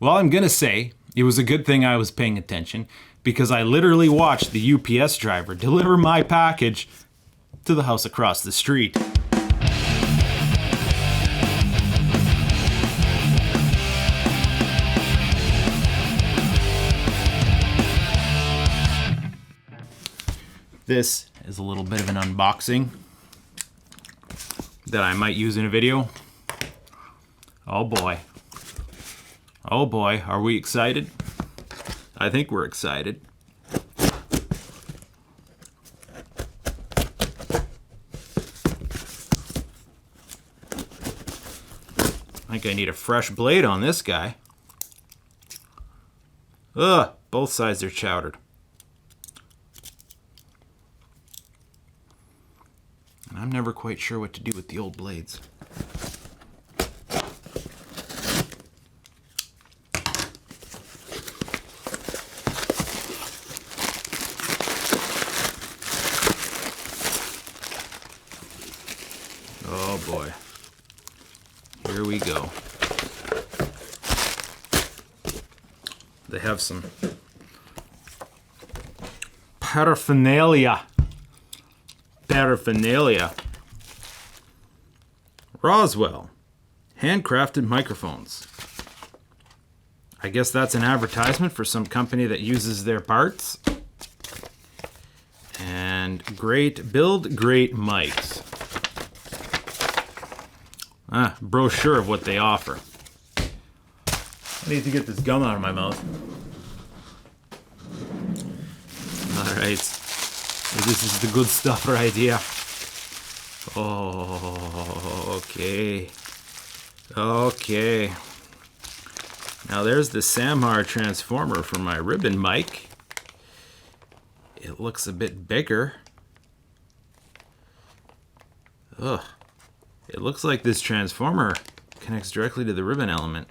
Well, I'm going to say it was a good thing I was paying attention because I literally watched the UPS driver deliver my package to the house across the street. This is a little bit of an unboxing that I might use in a video. Oh boy. Oh boy, are we excited? I think we're excited. I think I need a fresh blade on this guy. Ugh, both sides are chowdered. I'm never quite sure what to do with the old blades. Oh boy. Here we go. They have some paraphernalia. Roswell. Handcrafted microphones. I guess that's an advertisement for some company that uses their parts. And build great mics. Brochure of what they offer. I need to get this gum out of my mouth. Alright. This is the good stuff right here. Oh, okay. Okay. Now there's the Samhar transformer for my ribbon mic. It looks a bit bigger. Ugh. It looks like this transformer connects directly to the ribbon element.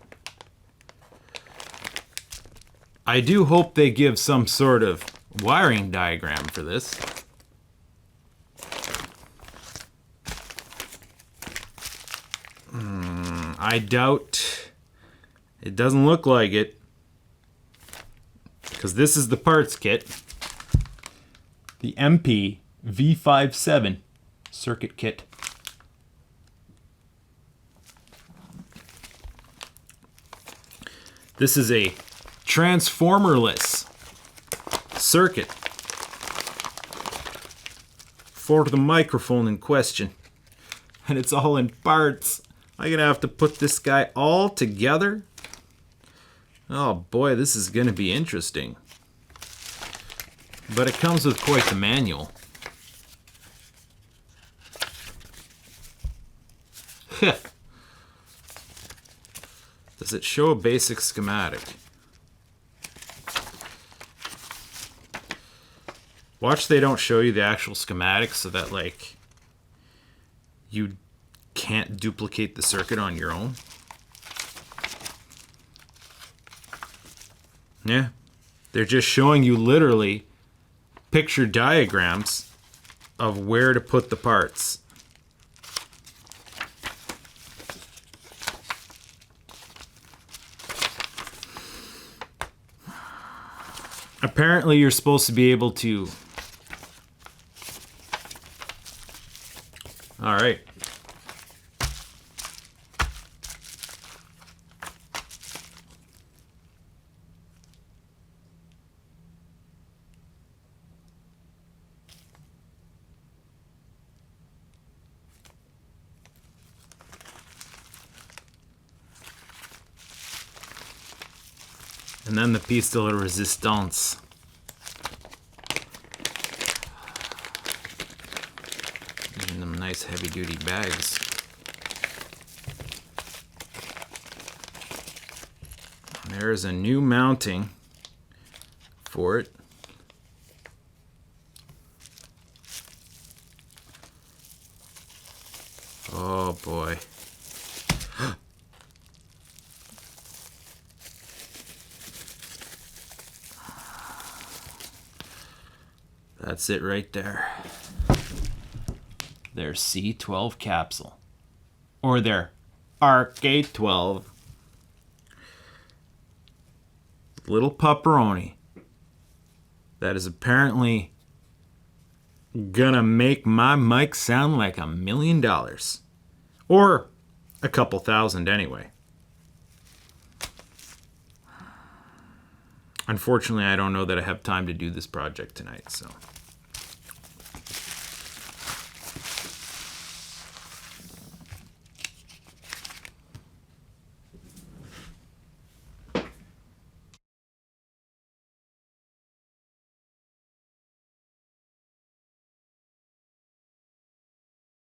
I do hope they give some sort of wiring diagram for this. I doubt. It doesn't look like it. Because this is the parts kit. The MP V57 circuit kit. This is a transformerless circuit for the microphone in question. And it's all in parts. I'm gonna have to put this guy all together. Oh boy, this is gonna be interesting. But it comes with quite the manual. Does it show a basic schematic? Watch they don't show you the actual schematic so that like you can't duplicate the circuit on your own. Yeah, they're just showing you literally picture diagrams of where to put the parts. Apparently you're supposed to be able to... All right. And then the piece de la resistance. And them nice heavy duty bags. There's a new mounting for it. Oh boy. That's it right there. Their C12 capsule. Or their RK12. little pepperoni that is apparently gonna make my mic sound like $1 million. Or a couple thousand anyway. Unfortunately, I don't know that I have time to do this project tonight, so